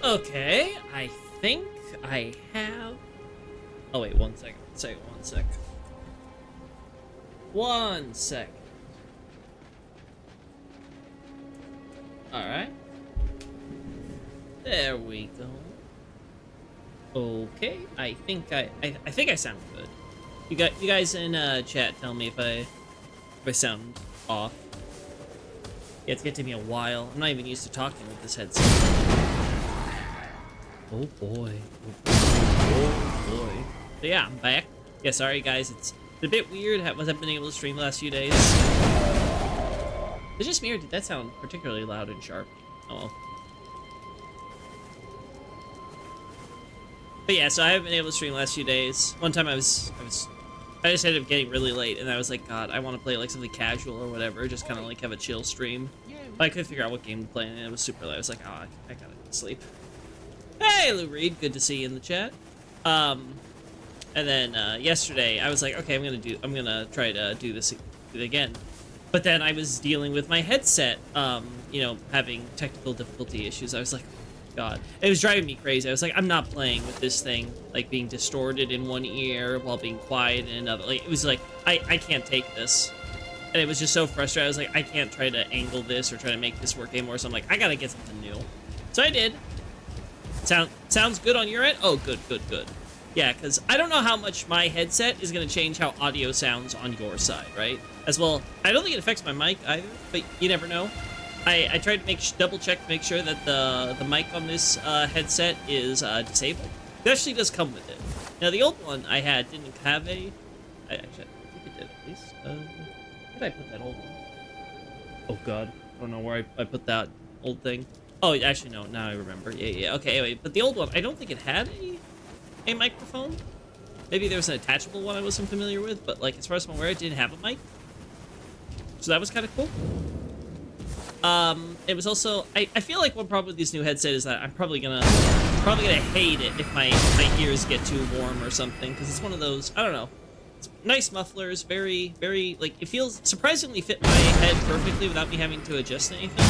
Okay, I think I have... Oh, wait, one second. One sec. One sec. Alright. There we go. Okay, I think I think I sound good. You guys in chat tell me if I sound off. Yeah, it's getting to me a while. I'm not even used to talking with this headset. Oh boy. Oh boy. So yeah, I'm back. Yeah, sorry guys, it's a bit weird. I haven't been able to stream the last few days. It's just me, or did that sound particularly loud and sharp? Oh well. But yeah, so I haven't been able to stream the last few days. One time I just ended up getting really late, and I was like, God, I want to play like something casual or whatever, just kind of like have a chill stream. But I couldn't figure out what game to play, and it was super late. I was like, oh, I gotta sleep. Hey, Lou Reed, good to see you in the chat. And then yesterday I was like, okay, I'm gonna try to do this again. But then I was dealing with my headset, you know, having technical difficulty issues. I was like, God, it was driving me crazy. I was like, I'm not playing with this thing, like being distorted in one ear while being quiet in another. Like, it was like, I can't take this. And it was just so frustrating. I was like, I can't try to angle this or try to make this work anymore. So I'm like, I gotta get something new. So I did. Sounds good on your end? Oh, good. Yeah, because I don't know how much my headset is going to change how audio sounds on your side, right? As well, I don't think it affects my mic either, but you never know. I tried to double check to make sure that the mic on this headset is disabled. It actually does come with it. Now, the old one I had didn't have a... Actually, I think it did at least. Where did I put that old one? Oh, God. I don't know where I put that old thing. Oh, actually, no. Now I remember. Yeah. Okay, anyway. But the old one, I don't think it had a microphone. Maybe there was an attachable one I wasn't familiar with, but, like, as far as I'm aware, it didn't have a mic. So that was kind of cool. It was also... I feel like one problem with this new headset is that I'm probably gonna hate it if my ears get too warm or something, because it's one of those... I don't know. It's nice mufflers, very, like, it feels surprisingly fit my head perfectly without me having to adjust anything.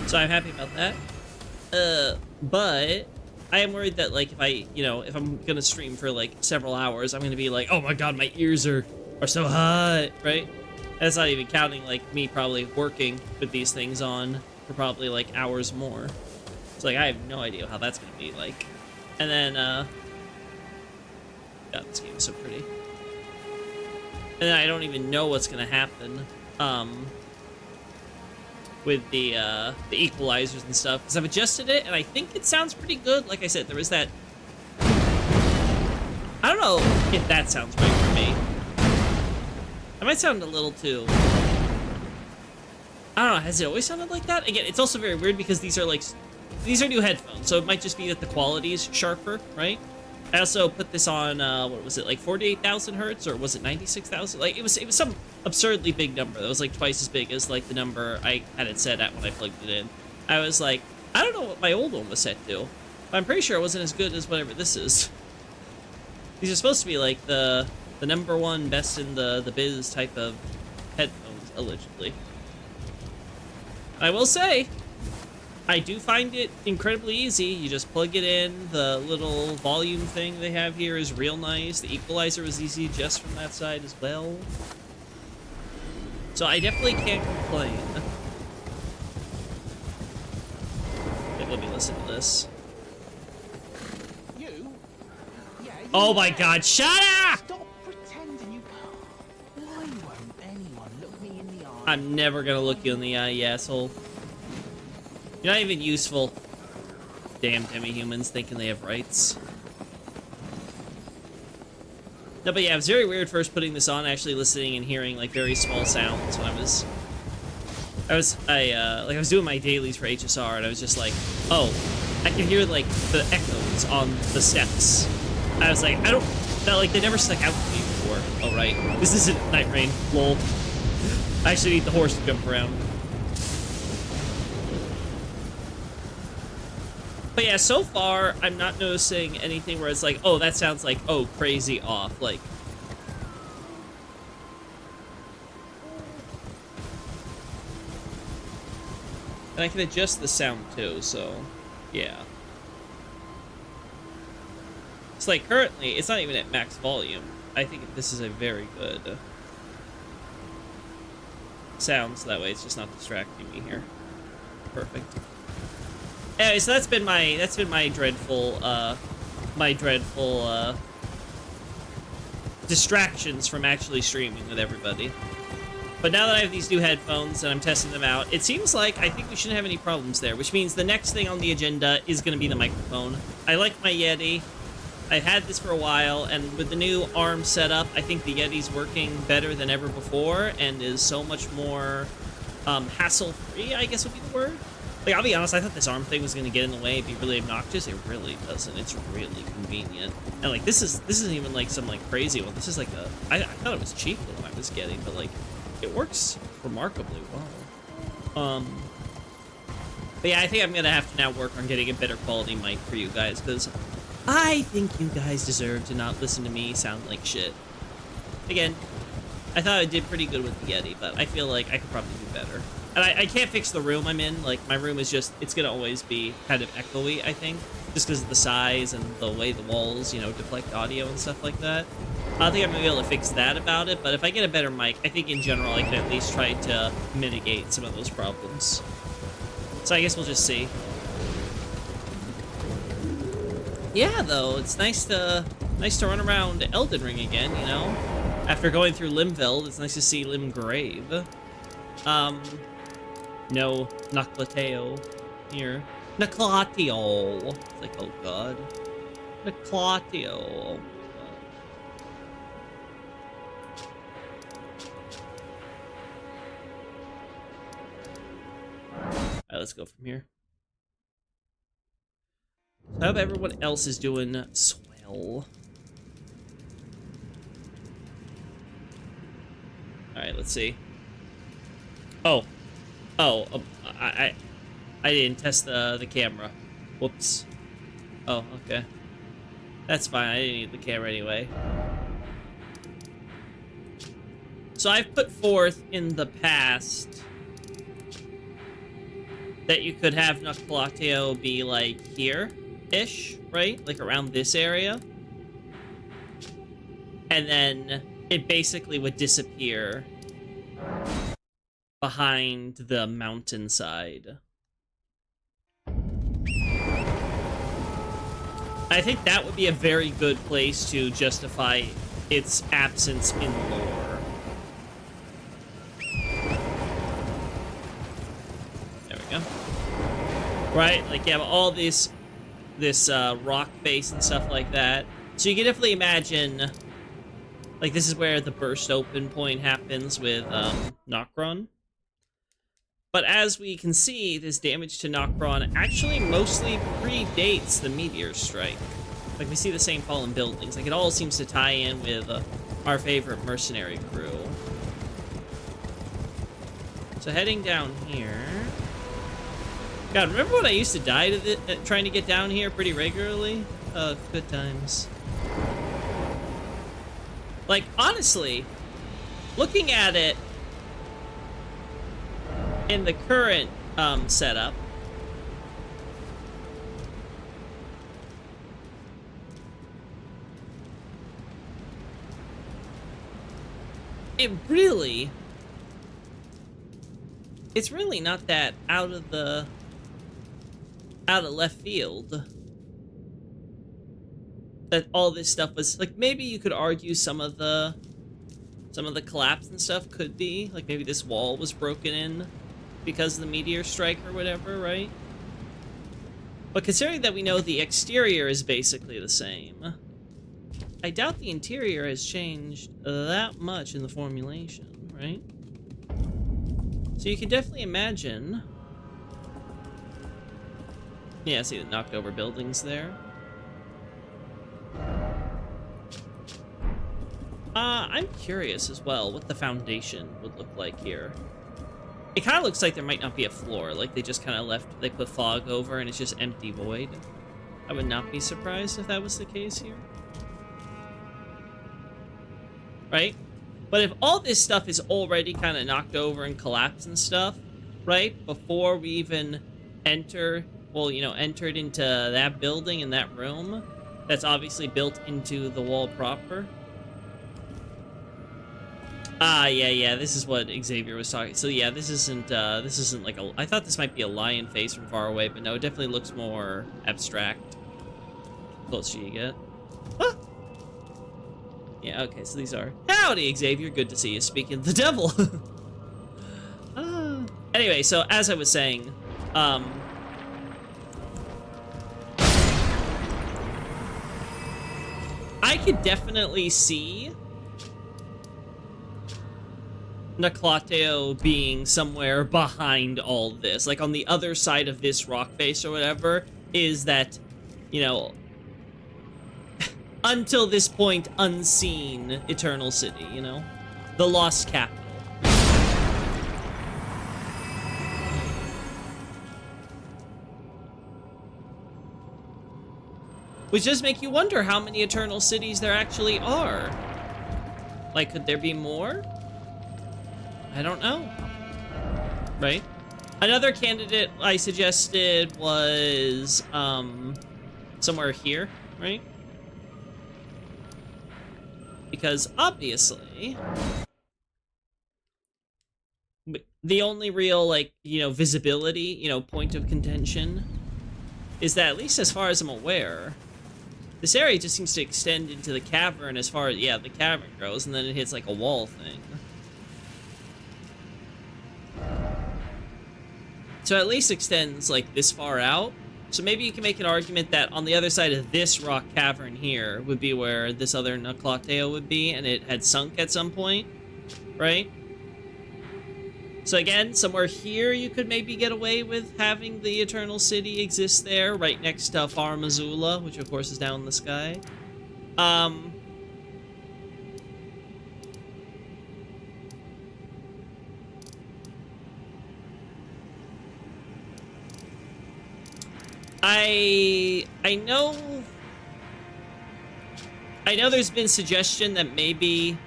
So I'm happy about that. But I am worried that, like, if I'm gonna stream for, like, several hours, I'm gonna be like, oh my God, my ears are so hot, right? That's not even counting, like, me probably working with these things on for probably, like, hours more. It's like, I have no idea how that's gonna be like. And then, God, this game is so pretty. And then I don't even know what's gonna happen, with the equalizers and stuff, because I've adjusted it, and I think it sounds pretty good. Like I said, there was that... I don't know if that sounds right for me. That might sound a little too... I don't know, has it always sounded like that? Again, it's also very weird because these are new headphones, so it might just be that the quality is sharper, right? I also put this on, what was it, like 48,000 hertz, or was it 96,000? Like, it was some absurdly big number. That was like twice as big as like the number I had it set at when I plugged it in. I was like, I don't know what my old one was set to, but I'm pretty sure it wasn't as good as whatever this is. These are supposed to be like the number one best in the biz type of headphones, allegedly. I will say, I do find it incredibly easy. You just plug it in. The little volume thing they have here is real nice. The equalizer was easy just from that side as well. So I definitely can't complain. Okay, let me listen to this. Oh my God, shut up! Stop pretending you... Why won't anyone look me in the eye? I'm never gonna look you in the eye, you asshole. You're not even useful. Damn demi-humans thinking they have rights. No, but yeah, it was very weird first putting this on, actually listening and hearing like very small sounds when I was doing my dailies for HSR, and I was just like, oh, I can hear like the echoes on the steps. I was like, they never stuck out to me before. Oh, right. This isn't Night Rain. Lol. I actually need the horse to jump around. But yeah, so far, I'm not noticing anything where it's like, oh, that sounds like, oh, crazy off. Like, and I can adjust the sound too, so, yeah. It's like currently, it's not even at max volume. I think this is a very good sound, so that way it's just not distracting me here. Perfect. Anyway, so that's been my dreadful distractions from actually streaming with everybody. But now that I have these new headphones and I'm testing them out, it seems like I think we shouldn't have any problems there, which means the next thing on the agenda is going to be the microphone. I like my Yeti. I've had this for a while, and with the new ARM setup, I think the Yeti's working better than ever before and is so much more hassle-free, I guess would be the word. Like, I'll be honest, I thought this ARM thing was going to get in the way and be really obnoxious. It really doesn't. It's really convenient. And, like, this isn't even, like, some, like, crazy one. This is, like, I thought it was cheap the one I was getting, but, like, it works remarkably well. But yeah, I think I'm going to have to now work on getting a better quality mic for you guys, because I think you guys deserve to not listen to me sound like shit. Again, I thought I did pretty good with the Yeti, but I feel like I could probably do better. And I can't fix the room I'm in. Like, my room is just, it's going to always be kind of echoey, I think, just because of the size and the way the walls, you know, deflect audio and stuff like that. I don't think I'm going to be able to fix that about it, but if I get a better mic, I think in general I can at least try to mitigate some of those problems. So I guess we'll just see. Yeah, though, it's nice to run around Elden Ring again, you know? After going through Limveld, it's nice to see Limgrave. No Noclateo here. Noclateo. It's like, oh god. Noclateo. Oh Alright, let's go from here. I hope everyone else is doing swell. Alright, let's see. Oh, I didn't test the camera. Whoops. Oh, okay. That's fine, I didn't need the camera anyway. So I've put forth in the past that you could have Noclateo be like here-ish, right? Like around this area. And then it basically would disappear behind the mountainside. I think that would be a very good place to justify its absence in lore. There we go. Right, like you have all this rock face and stuff like that. So you can definitely imagine, like this is where the burst open point happens with Nokron. But as we can see, this damage to Nokron actually mostly predates the meteor strike. Like, we see the same fallen buildings. Like, it all seems to tie in with our favorite mercenary crew. So, heading down here... God, remember when I used to die to trying to get down here pretty regularly? Oh, good times. Like, honestly, looking at it in the current setup, it's really not that out of left field that all this stuff was like. Maybe you could argue some of the collapse and stuff could be like maybe this wall was broken in because of the meteor strike or whatever, right? But considering that we know the exterior is basically the same, I doubt the interior has changed that much in the formulation, right? So you can definitely imagine... Yeah, see the knocked over buildings there. I'm curious as well what the foundation would look like here. It kind of looks like there might not be a floor, like they just kind of they put fog over and it's just empty void. I would not be surprised if that was the case here. Right? But if all this stuff is already kind of knocked over and collapsed and stuff, right, before we even enter, well, you know, entered into that building in that room, that's obviously built into the wall proper. Ah, yeah, this is what Xavier was talking. So yeah, this isn't like a, I thought this might be a lion face from far away, but no, it definitely looks more abstract. Closer you get. Ah! Yeah, okay, so these are, howdy Xavier, good to see you, speaking of the devil. Anyway, so as I was saying, I could definitely see Nuklateo being somewhere behind all this. Like, on the other side of this rock face or whatever, is that, you know, until this point, unseen Eternal City, you know? The Lost Capital. Which does make you wonder how many Eternal Cities there actually are. Like, could there be more? I don't know. Right? Another candidate I suggested was, somewhere here, right? Because, obviously, the only real, like, you know, visibility, you know, point of contention is that, at least as far as I'm aware, this area just seems to extend into the cavern as far as, yeah, the cavern goes, and then it hits like a wall thing. So at least extends like this far out. So maybe you can make an argument that on the other side of this rock cavern here would be where this other Nuklateo would be, and it had sunk at some point, right? So again, somewhere here you could maybe get away with having the Eternal City exist there, right next to Far Missoula, which of course is down in the sky. I know there's been suggestion that maybe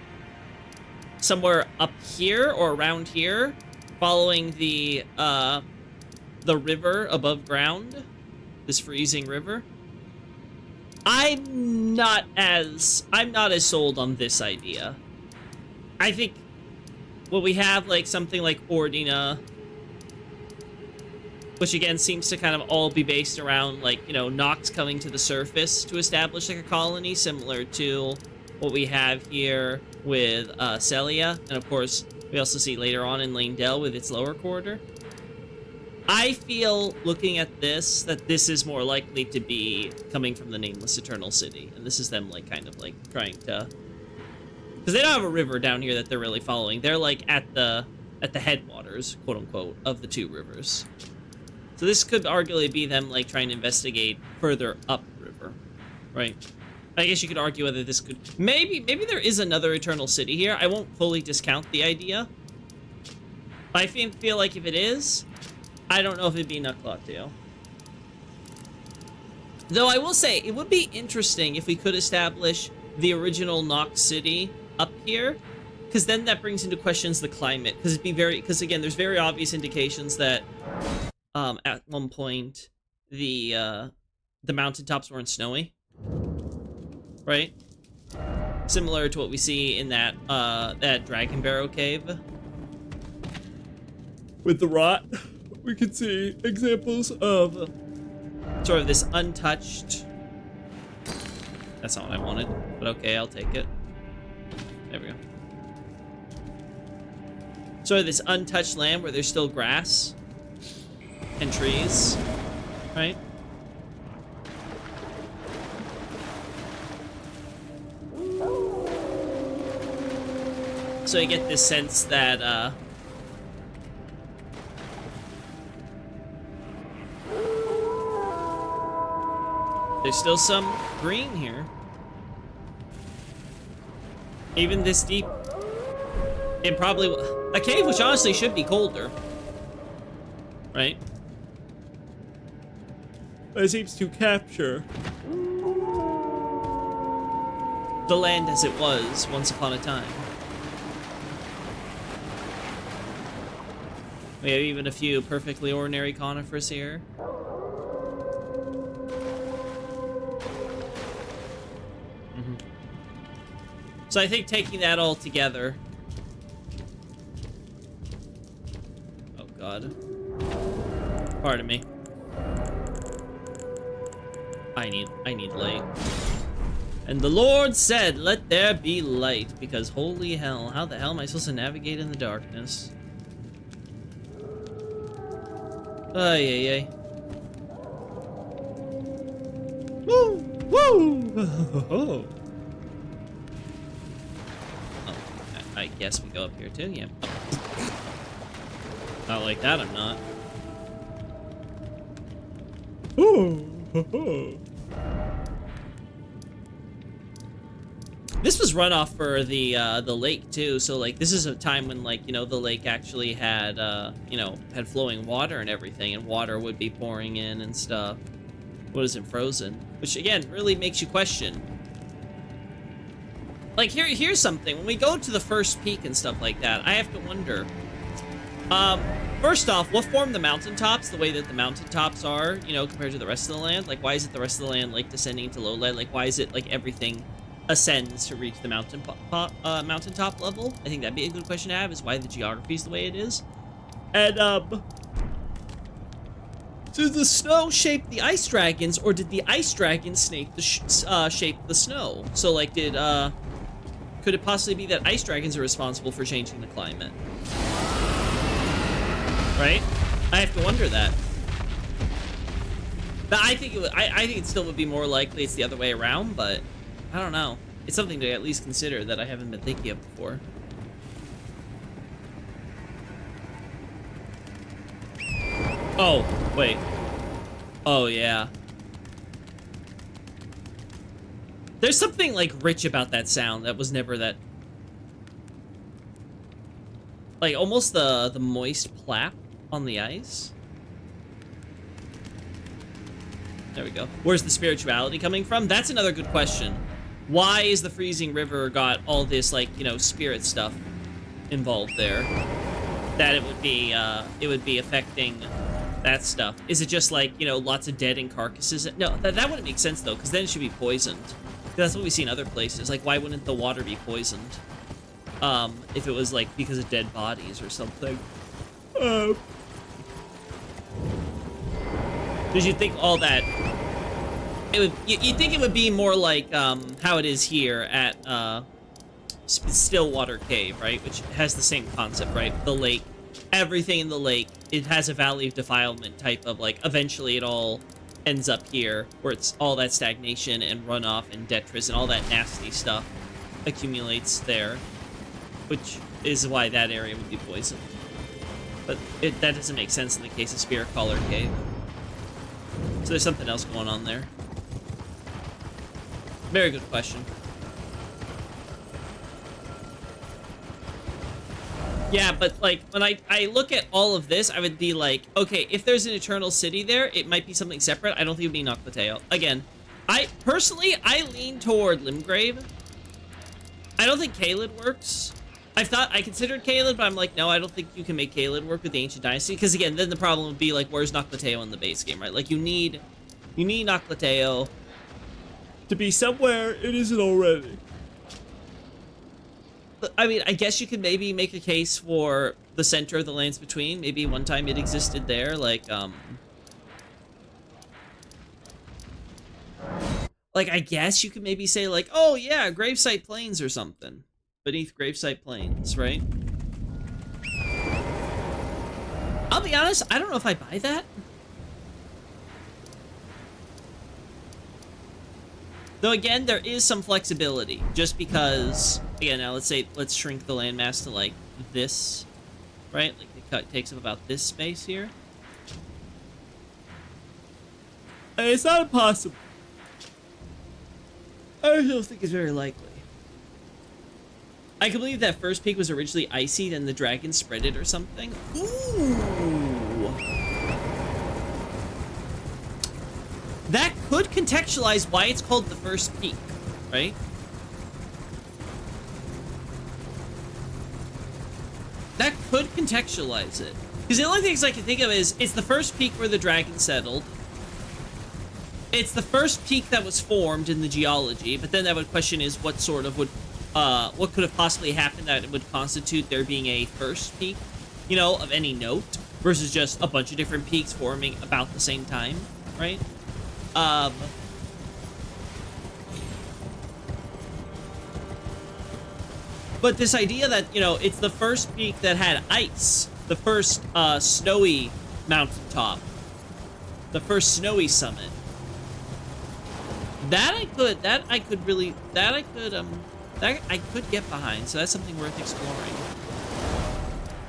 somewhere up here or around here, following the river above ground, this freezing river. I'm not as sold on this idea. I think when we have like something like Ordina, which again seems to kind of all be based around like, you know, Nox coming to the surface to establish like a colony similar to what we have here with Celia, and of course we also see later on in Leyndell with its lower quarter. I feel, looking at this, that this is more likely to be coming from the Nameless Eternal City, and this is them like kind of like trying to, because they don't have a river down here that they're really following. They're like at the headwaters, quote unquote, of the two rivers. So this could arguably be them like trying to investigate further upriver, right? I guess you could argue whether this could... Maybe there is another Eternal City here. I won't fully discount the idea. But I feel like if it is, I don't know if it'd be Nuklateo. Though I will say, it would be interesting if we could establish the original Nox City up here. Because then that brings into questions the climate. Because it'd be very... Because again, there's very obvious indications that at one point the mountaintops weren't snowy. Right? Similar to what we see in that Dragon Barrow cave. With the rot, we can see examples of sort of this untouched... That's not what I wanted, but okay, I'll take it. There we go. Sort of this untouched land where there's still grass and trees, right? So you get this sense that, there's still some green here. Even this deep. It probably... A cave which honestly should be colder. Right? But it seems to capture the land as it was once upon a time. We have even a few perfectly ordinary conifers here. So I think taking that all together... Oh, God. Pardon me. I need light. And the Lord said, let there be light, because holy hell, how the hell am I supposed to navigate in the darkness? Ay, ay, ay. Woo! Woo! Oh, I guess we go up here too, yeah. Oh. Not like that, I'm not. Ooh! This was runoff for the lake too, so like this is a time when like, you know, the lake actually had you know, had flowing water and everything, and water would be pouring in and stuff. What isn't frozen? Which again really makes you question. Like here's something. When we go to the first peak and stuff like that, I have to wonder. First off, what formed the mountaintops the way that the mountaintops are, you know, compared to the rest of the land? Like, why is it the rest of the land like descending to lowland? Like, why is it like everything ascends to reach the mountaintop level? I think that'd be a good question to have, is why the geography is the way it is. And did the snow shape the ice dragons, or did the ice dragons shape the snow? So like could it possibly be that ice dragons are responsible for changing the climate? Right? I have to wonder that. But I think I think it still would be more likely it's the other way around, but I don't know. It's something to at least consider that I haven't been thinking of before. Oh, wait. Oh, yeah. There's something, like, rich about that sound that was never that... Like, almost the moist plap on the ice. There we go. Where's the spirituality coming from? That's another good question. Why is the freezing river got all this, like, you know, spirit stuff involved there? That it would be affecting that stuff. Is it just like, you know, lots of dead and carcasses? No, that wouldn't make sense though, because then it should be poisoned. That's what we see in other places. Like, why wouldn't the water be poisoned? If it was like because of dead bodies or something. Did you think all that? It would. You think it would be more like how it is here at Stillwater Cave, right? Which has the same concept, right? The lake, everything in the lake, it has a valley of defilement type of like. Eventually, it all ends up here, where it's all that stagnation and runoff and detritus and all that nasty stuff accumulates there, which is why that area would be poisoned. But that doesn't make sense in the case of Spirit Caller Cave. So there's something else going on there. Very good question. Yeah, but like when I look at all of this, I would be like, okay, if there's an Eternal City there, it might be something separate. I don't think it would be Noclateo. Again, I lean toward Limgrave. I don't think Caelid works. I considered Caelid, but I'm like, no, I don't think you can make Caelid work with the Ancient Dynasty, because again, then the problem would be like, where's Noclateo in the base game, right? Like you need Noclateo to be somewhere it isn't already. I mean, I guess you could maybe make a case for the center of the Lands Between. Maybe one time it existed there, like I guess you could maybe say like, oh yeah, Gravesite Plains or something. Beneath Gravesite Plains, right? I'll be honest, I don't know if I buy that. Though again, there is some flexibility, just because, again, now let's shrink the landmass to like this, right? Like it takes up about this space here. And it's not impossible. I don't think it's very likely. I can believe that first peak was originally icy, then the dragon spread it or something. Ooh. That could contextualize why it's called the first peak, right? That could contextualize it. Because the only things I can think of is, it's the first peak where the dragon settled. It's the first peak that was formed in the geology, but then that would question is what sort of would what could have possibly happened that would constitute there being a first peak, you know, of any note, versus just a bunch of different peaks forming about the same time, right? But this idea that, you know, it's the first peak that had ice, the first snowy mountaintop, the first snowy summit. That I could get behind. So that's something worth exploring.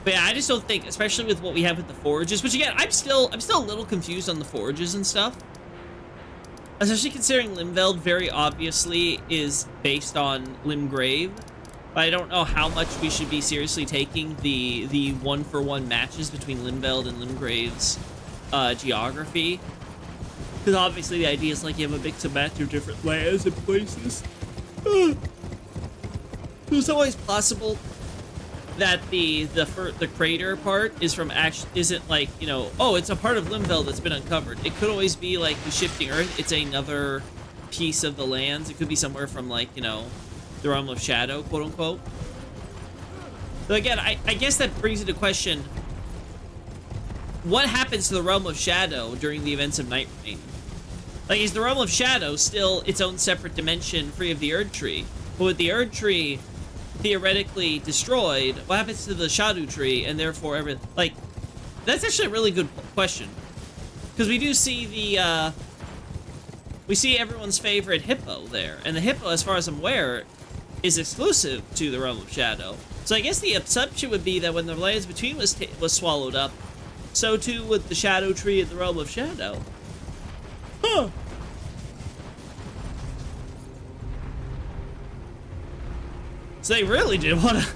But yeah, I just don't think, especially with what we have with the forages, which again, I'm still a little confused on the forages and stuff. Especially considering Limveld very obviously is based on Limgrave. But I don't know how much we should be seriously taking the one-for-one matches between Limveld and Limgrave's geography. Because obviously the idea is like you have a mix and match of different lands and places. It's always possible that the crater part isn't like, you know, oh, it's a part of Limveld that's been uncovered. It could always be like the Shifting Earth. It's another piece of the lands. It could be somewhere from, like, you know, the Realm of Shadow, quote unquote. So again, I guess that brings into question, what happens to the Realm of Shadow during the events of Night Rain? Like, is the Realm of Shadow still its own separate dimension free of the Erd Tree? But with the Erd Tree theoretically destroyed, what happens to the Shadow Tree and therefore everything? Like, that's actually a really good question. Because we do see the, we see everyone's favorite hippo there. And the hippo, as far as I'm aware, is exclusive to the Realm of Shadow. So I guess the assumption would be that when the Lands Between was swallowed up, so too with the Shadow Tree at the Realm of Shadow. Huh. So they really did want to...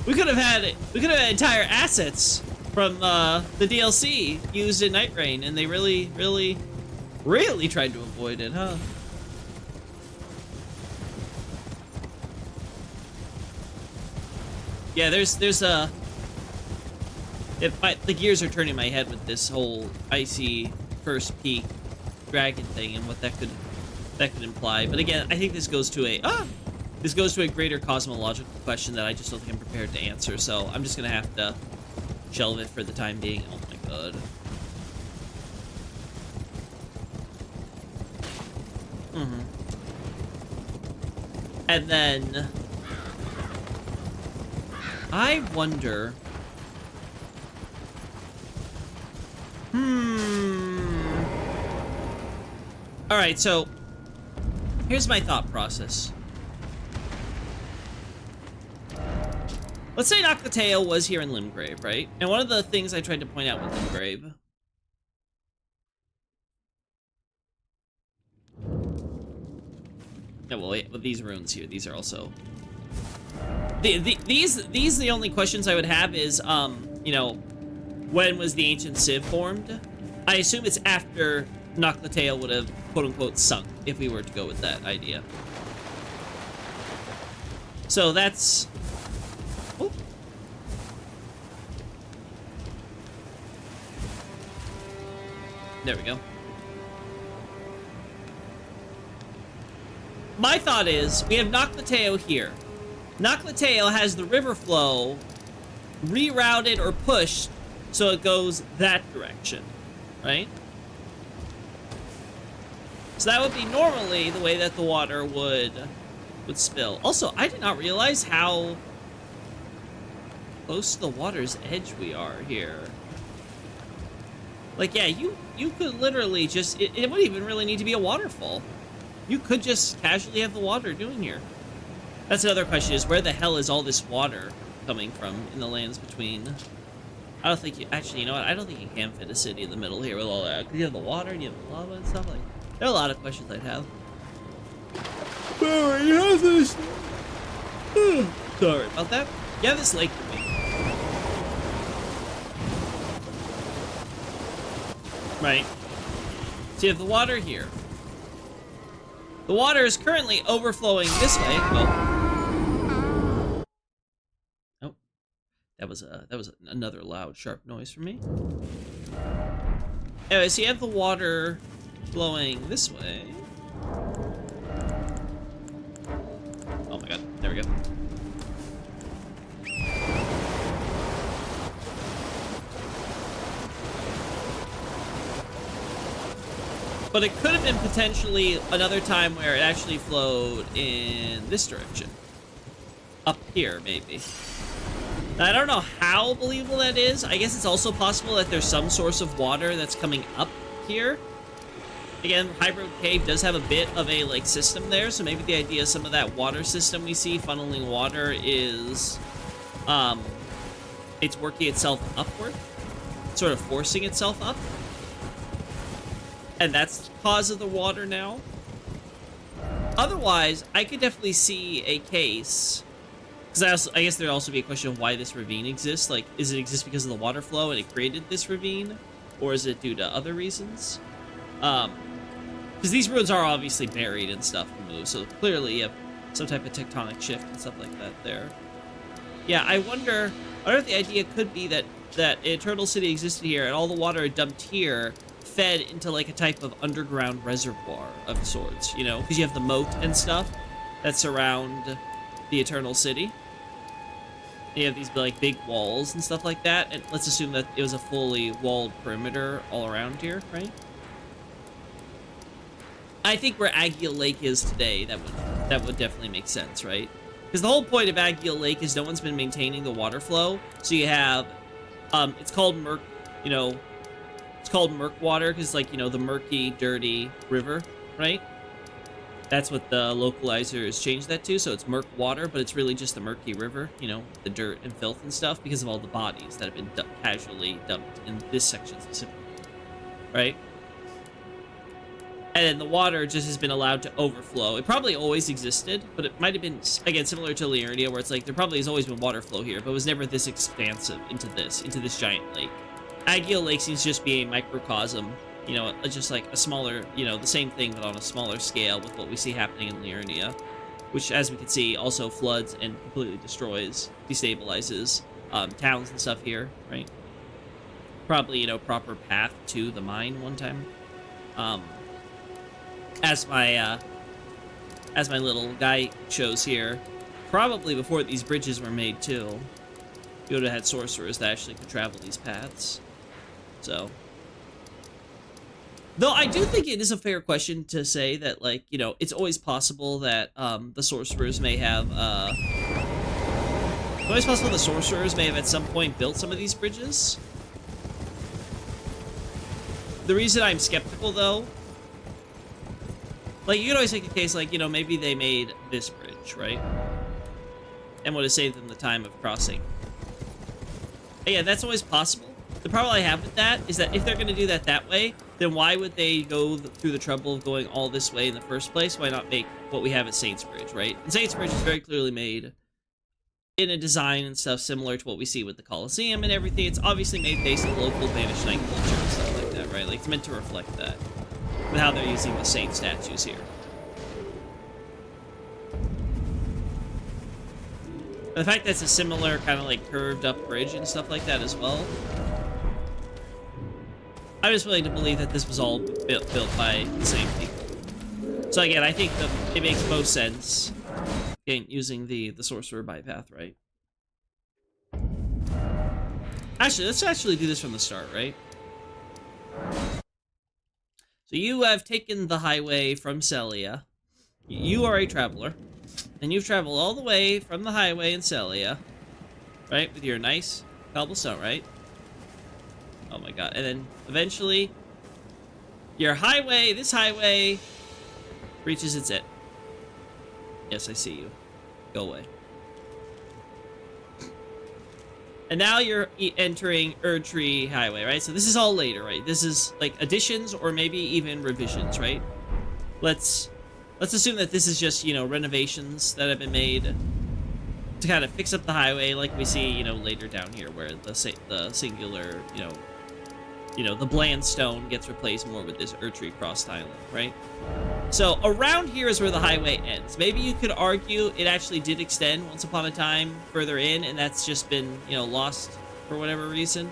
we could have had entire assets from the DLC used in Night Rain, and they really tried to avoid it, huh? Yeah, there's a... the gears are turning in my head with this whole icy first peak dragon thing and what that could imply. But again, I think this goes to a greater cosmological question that I just don't think I'm prepared to answer. So I'm just gonna have to shelve it for the time being. Oh my god. And then I wonder. All right, so here's my thought process. Let's say Noclateo was here in Limgrave, right? And one of the things I tried to point out with Limgrave... No, well, wait, with these runes here, these are also... These the only questions I would have is, you know, when was the Ancient Civ formed? I assume it's after Noclateo would have, quote-unquote, sunk, if we were to go with that idea. So that's... Oh. There we go. My thought is, we have Noclateo here. Noclateo has the river flow rerouted or pushed so it goes that direction, right? So that would be normally the way that the water would spill. Also, I did not realize how close to the water's edge we are here. Like, yeah, you could literally just... It wouldn't even really need to be a waterfall. You could just casually have the water doing here. That's another question, is where the hell is all this water coming from in the Lands Between? I don't think you... Actually, you know what? I don't think you can fit a city in the middle here with all that. Because you have the water and you have the lava and stuff. Like, there are a lot of questions I'd have. Well, you have this... Sorry about that. You have this lake to me. Right. So you have the water here. The water is currently overflowing this way. Oh. Oh. That was another loud, sharp noise for me. Anyway, so you have the water flowing this way. Oh my god. But it could have been potentially another time where it actually flowed in this direction. Up here, maybe. Now, I don't know how believable that is. I guess it's also possible that there's some source of water that's coming up here. Again, Hybrid Cave does have a bit of a, like, system there, so maybe the idea of some of that water system we see funneling water is, it's working itself upward, sort of forcing itself up. And that's the cause of the water now. Otherwise, I could definitely see a case, because I guess there'd also be a question of why this ravine exists. Like, is it exist because of the water flow and it created this ravine? Or is it due to other reasons? Because these ruins are obviously buried and stuff removed, so clearly you have some type of tectonic shift and stuff like that there. Yeah, I wonder if the idea could be that Eternal City existed here and all the water dumped here fed into like a type of underground reservoir of sorts, you know? Because you have the moat and stuff that surround the Eternal City. You have these like big walls and stuff like that, and let's assume that it was a fully walled perimeter all around here, right? I think where Agiel Lake is today, that would definitely make sense, right? Because the whole point of Agiel Lake is no one's been maintaining the water flow. So you have, it's called Murk, you know, it's called Murk water because, like, you know, the murky, dirty river, right? That's what the localizer has changed that to. So it's Murk water, but it's really just the murky river, you know, the dirt and filth and stuff because of all the bodies that have been casually dumped in this section specifically, right? And then the water just has been allowed to overflow. It probably always existed, but it might have been, again, similar to Liurnia, where it's like there probably has always been water flow here, but it was never this expansive into this giant lake. Agiel Lake seems to just be a microcosm, you know, just like a smaller, you know, the same thing, but on a smaller scale with what we see happening in Liurnia, which, as we can see, also floods and completely destroys, destabilizes towns and stuff here, right? Probably, you know, proper path to the mine one time. As my little guy shows here, probably before these bridges were made too, you would have had sorcerers that actually could travel these paths. So, though I do think it is a fair question to say that, like, you know, it's always possible that the sorcerers may have it's always possible the sorcerers may have at some point built some of these bridges. The reason I'm skeptical, though, like, you could always make a case, like, you know, maybe they made this bridge, right? And would have saved them the time of crossing. And yeah, that's always possible. The problem I have with that is that if they're going to do that way, then why would they go through the trouble of going all this way in the first place? Why not make what we have at Saints Bridge, right? And Saints Bridge is very clearly made in a design and stuff similar to what we see with the Colosseum and everything. It's obviously made based on local Banished Knight culture and stuff like that, right? Like, it's meant to reflect that. With how they're using the saint statues here. The fact that it's a similar kind of like curved up bridge and stuff like that as well. I'm just willing to believe that this was all built by the same people. So again, I think that it makes most sense using the sorcerer bypath, right? Actually, let's actually do this from the start, right? So you have taken the highway from Sellia. You are a traveler. And you've traveled all the way from the highway in Sellia. Right? With your nice cobblestone, right? Oh my god. And then eventually, your highway, this highway, reaches its end. Yes, I see you. Go away. And now you're entering Erdtree Highway, right? So this is all later, right? This is like additions or maybe even revisions, right? Let's assume that this is just, you know, renovations that have been made to kind of fix up the highway, like we see, you know, later down here, where the singular, you know, the bland stone gets replaced more with this Erdtree cross tiling, right? So around here is where the highway ends. Maybe you could argue it actually did extend once upon a time further in, and that's just been, you know, lost for whatever reason.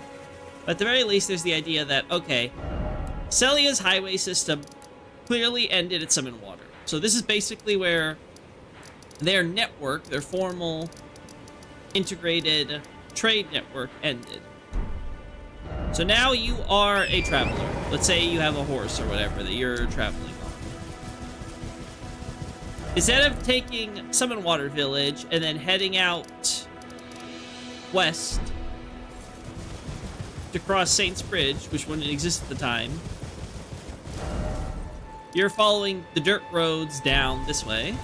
But at the very least, there's the idea that, okay, Sellia's highway system clearly ended at Summon Water. So this is basically where their network, their formal integrated trade network ended. So now you are a traveler. Let's say you have a horse or whatever that you're traveling on. Instead of taking Summon Water Village and then heading out west to cross Saint's Bridge, which wouldn't exist at the time, you're following the dirt roads down this way.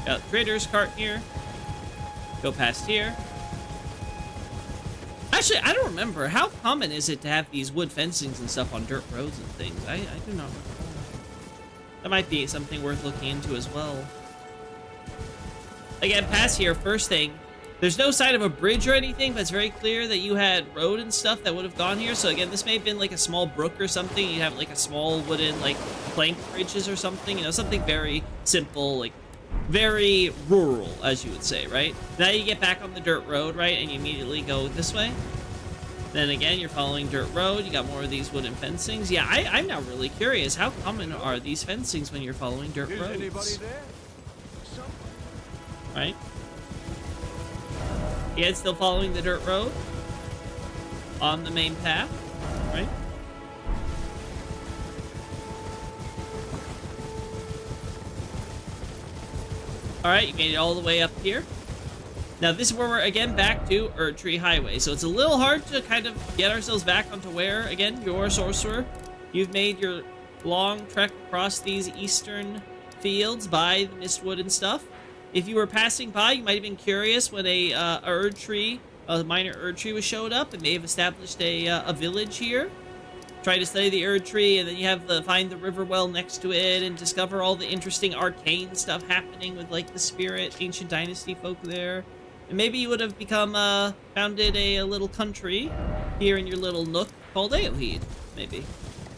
Got Trader's Cart here. Go past here. Actually, I don't remember. How common is it to have these wood fencings and stuff on dirt roads and things? I do not recall. That might be something worth looking into as well. Again, past here, first thing, there's no sign of a bridge or anything, but it's very clear that you had road and stuff that would have gone here. So again, this may have been like a small brook or something. You have like a small wooden like plank bridges or something, you know, something very simple, like very rural, as you would say, right? Now you get back on the dirt road, right? And you immediately go this way. Then again, you're following dirt road. You got more of these wooden fencings. Yeah, I'm now really curious. How common are these fencings when you're following dirt roads? Anybody there? Right? Yeah, it's still following the dirt road on the main path, right? Alright, you made it all the way up here. Now this is where we're again back to Erdtree Highway. So it's a little hard to kind of get ourselves back onto where, again, you're a sorcerer. You've made your long trek across these eastern fields by the Mistwood and stuff. If you were passing by, you might have been curious when a Erdtree, a minor Erdtree was showed up. It may have established a village here. Try to study the Erdtree, and then you have find the river well next to it and discover all the interesting arcane stuff happening with like the spirit, ancient dynasty folk there. And maybe you would have become founded a little country here in your little nook called Eohede, maybe.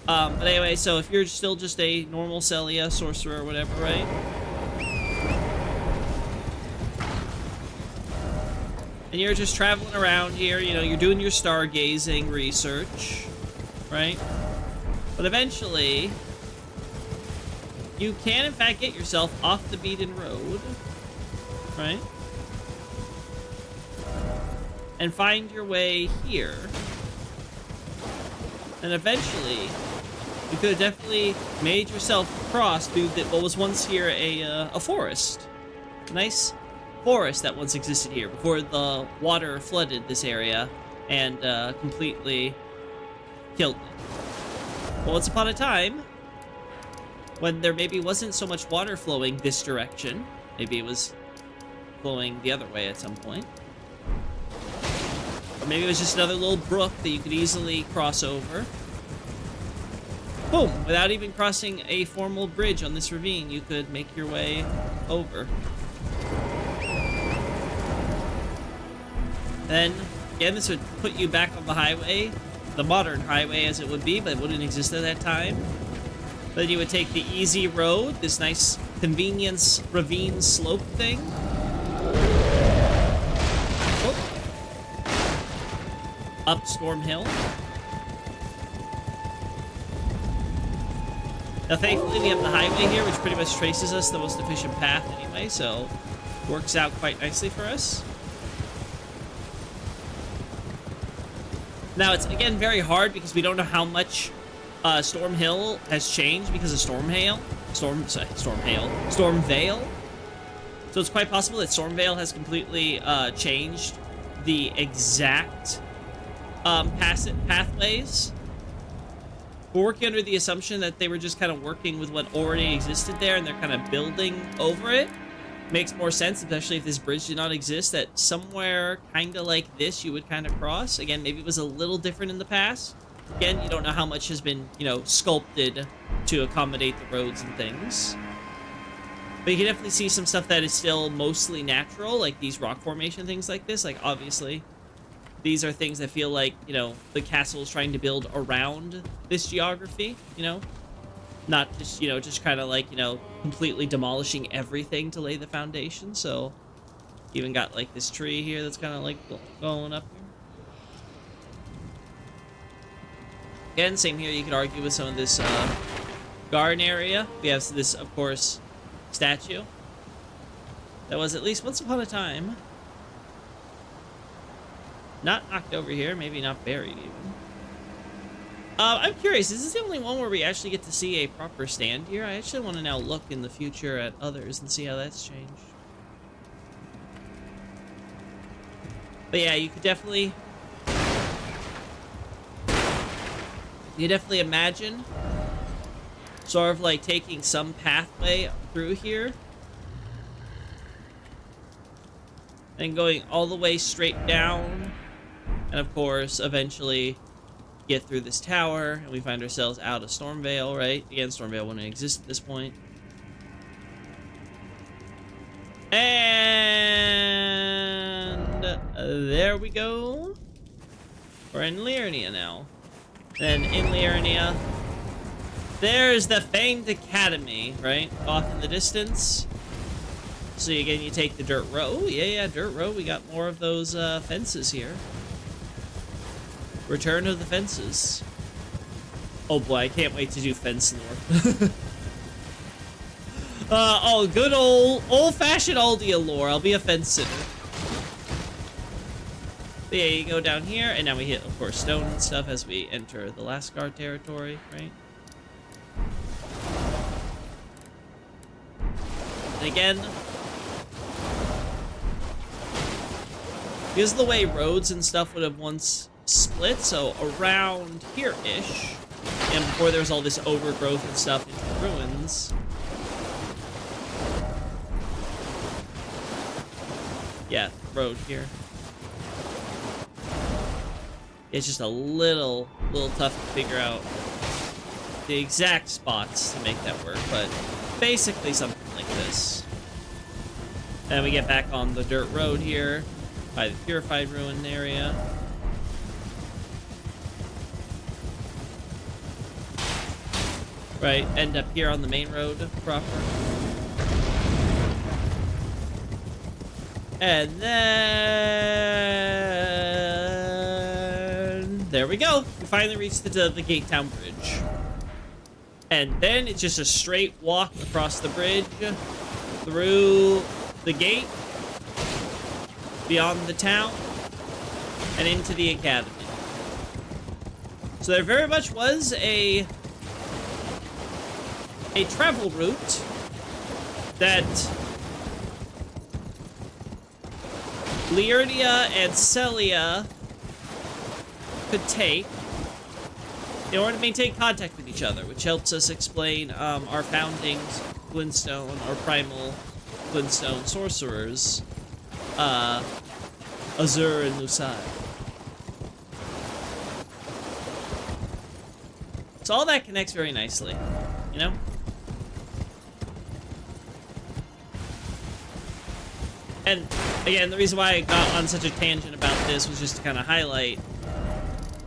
But anyway, so if you're still just a normal Celia sorcerer or whatever, right? And you're just traveling around here, you know, you're doing your stargazing research, right? But eventually, you can in fact get yourself off the beaten road, right? And find your way here. And eventually, you could have definitely made yourself cross through what was once here a forest. A nice forest that once existed here before the water flooded this area and completely killed it. But once upon a time, when there maybe wasn't so much water flowing this direction, maybe it was flowing the other way at some point, or maybe it was just another little brook that you could easily cross over. Boom! Without even crossing a formal bridge on this ravine, you could make your way over. Then, again, this would put you back on the highway, the modern highway as it would be, but it wouldn't exist at that time. Then you would take the easy road, this nice convenience ravine slope thing. Oh. Up Storm Hill. Now, thankfully, we have the highway here, which pretty much traces us the most efficient path anyway, so works out quite nicely for us. Now, it's, again, very hard because we don't know how much Storm Hill has changed because of Stormvale. So it's quite possible that Stormvale has completely changed the exact pathways. We're working under the assumption that they were just kind of working with what already existed there and they're kind of building over it. Makes more sense, especially if this bridge did not exist, that somewhere kind of like this you would kind of cross. Again, maybe it was a little different in the past. Again, you don't know how much has been, you know, sculpted to accommodate the roads and things. But you can definitely see some stuff that is still mostly natural, like these rock formation things like this. Like, obviously, these are things that feel like, you know, the castle is trying to build around this geography, you know? Not just, you know, just kind of like, you know, completely demolishing everything to lay the foundation. So, even got like this tree here that's kind of like going up here. Again, same here, you could argue with some of this garden area. We have this, of course, statue that was at least once upon a time Not knocked over here, maybe not buried even. I'm curious, is this the only one where we actually get to see a proper stand here? I actually want to now look in the future at others and see how that's changed. But yeah, you could definitely imagine sort of like taking some pathway through here and going all the way straight down, and of course eventually get through this tower and we find ourselves out of Stormvale, right? Again, Stormvale wouldn't exist at this point. And there we go. We're in Liurnia now. Then in Liurnia, there's the Fanged Academy, right? Off in the distance. So again, you take the dirt road. Oh, yeah, dirt road. We got more of those fences here. Return of the fences. Oh boy, I can't wait to do Fence North. Oh, good old-fashioned Aldia lore. I'll be a fence sitter. But yeah, you go down here, and now we hit, of course, stone and stuff as we enter the Lascar territory, right? And again, because of the way roads and stuff would have once split, so around here-ish, and before there was all this overgrowth and stuff into the ruins. Yeah, road here. It's just a little tough to figure out the exact spots to make that work, but basically something like this. Then we get back on the dirt road here by the Purified Ruin area. Right, end up here on the main road proper. And then there we go. We finally reached the Gate Town Bridge. And then it's just a straight walk across the bridge, through the gate, beyond the town, and into the academy. So there very much was a travel route that Liurnia and Sellia could take in order to maintain contact with each other, which helps us explain our foundings, Glintstone, our primal Glintstone sorcerers, Azur and Lusai. So all that connects very nicely, you know? And again, the reason why I got on such a tangent about this was just to kind of highlight,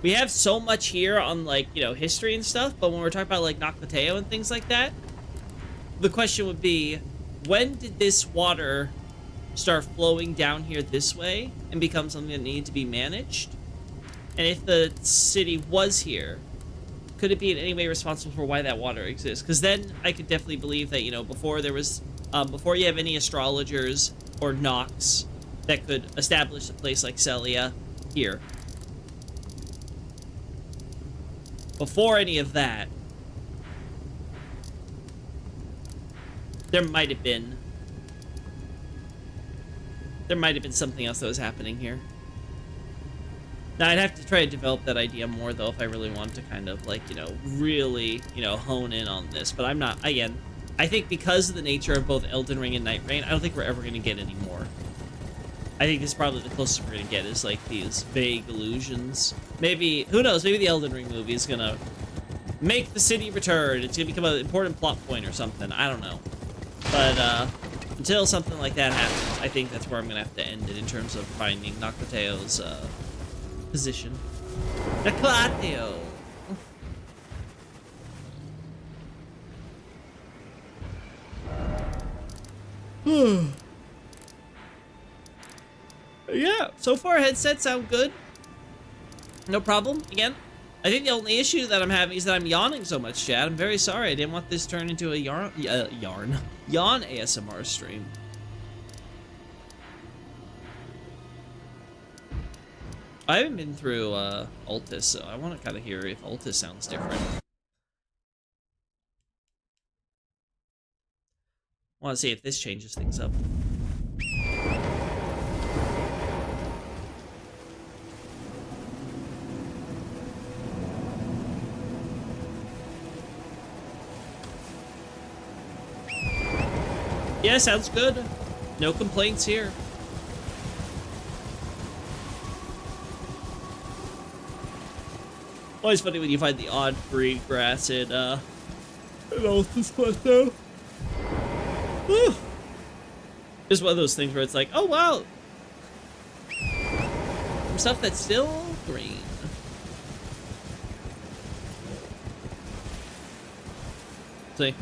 we have so much here on, like, you know, history and stuff, but when we're talking about, like, Noclateo and things like that, the question would be, when did this water start flowing down here this way and become something that needed to be managed? And if the city was here, could it be in any way responsible for why that water exists? Because then I could definitely believe that, you know, before there was, before you have any astrologers or Nox that could establish a place like Sellia here. Before any of that, there might have been something else that was happening here. Now, I'd have to try to develop that idea more, though, if I really want to kind of, like, you know, really, you know, hone in on this. But I'm not, again, I think because of the nature of both Elden Ring and Night Rain, I don't think we're ever going to get any more. I think this is probably the closest we're going to get is, like, these vague illusions. Maybe, who knows, maybe the Elden Ring movie is going to make the city return. It's going to become an important plot point or something. I don't know. But, until something like that happens, I think that's where I'm going to have to end it in terms of finding Noclateo's, position. Noclateo! Yeah, so far headsets sound good. No problem. Again, I think the only issue that I'm having is that I'm yawning so much, chat. I'm very sorry. I didn't want this to turn into a yawn ASMR stream. I haven't been through Altus, so I want to kind of hear if Altus sounds different. I want to see if this changes things up. Yeah, sounds good. No complaints here. Always funny when you find the odd breed grass in Altus Plateau. Whew. Just one of those things where it's like, oh wow, some stuff that's still green. See.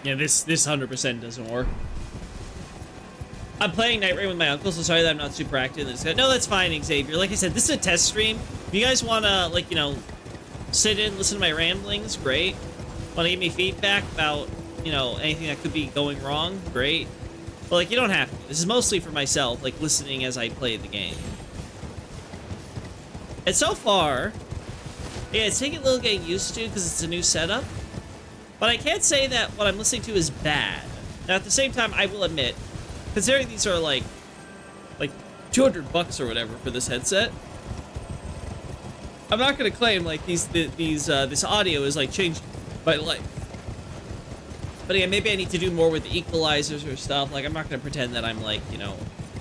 Yeah, this 100% doesn't work. I'm playing Night Rain with my uncle, so sorry that I'm not super active in this. No, that's fine, Xavier. Like I said, this is a test stream. If you guys want to, like, you know, sit in, listen to my ramblings, great. Want to give me feedback about, you know, anything that could be going wrong, great. But, like, you don't have to. This is mostly for myself, like, listening as I play the game. And so far, yeah, it's taking a little getting used to because it's a new setup. But I can't say that what I'm listening to is bad. Now, at the same time, I will admit, considering these are like $200 or whatever for this headset, I'm not gonna claim like this audio is like changed my life. But again, maybe I need to do more with the equalizers or stuff. Like, I'm not gonna pretend that I'm like, you know,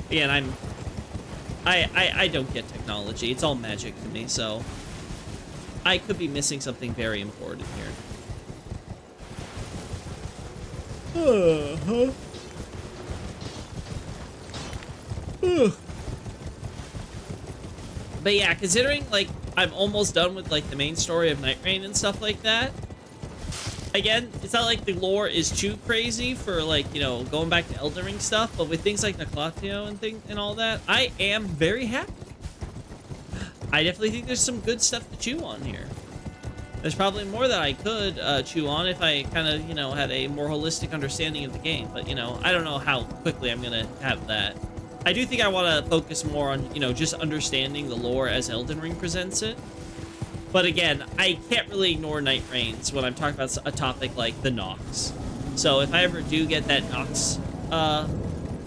again, I don't get technology. It's all magic to me, so I could be missing something very important here. But yeah, considering like I'm almost done with like the main story of Night Rain and stuff like that. Again, it's not like the lore is too crazy for like, you know, going back to Elden Ring stuff, but with things like Naclatio and all that, I am very happy. I definitely think there's some good stuff to chew on here. There's probably more that I could chew on if I kind of, you know, had a more holistic understanding of the game. But, you know, I don't know how quickly I'm going to have that. I do think I want to focus more on, you know, just understanding the lore as Elden Ring presents it. But again, I can't really ignore Night Rains when I'm talking about a topic like the Nox. So if I ever do get that Nox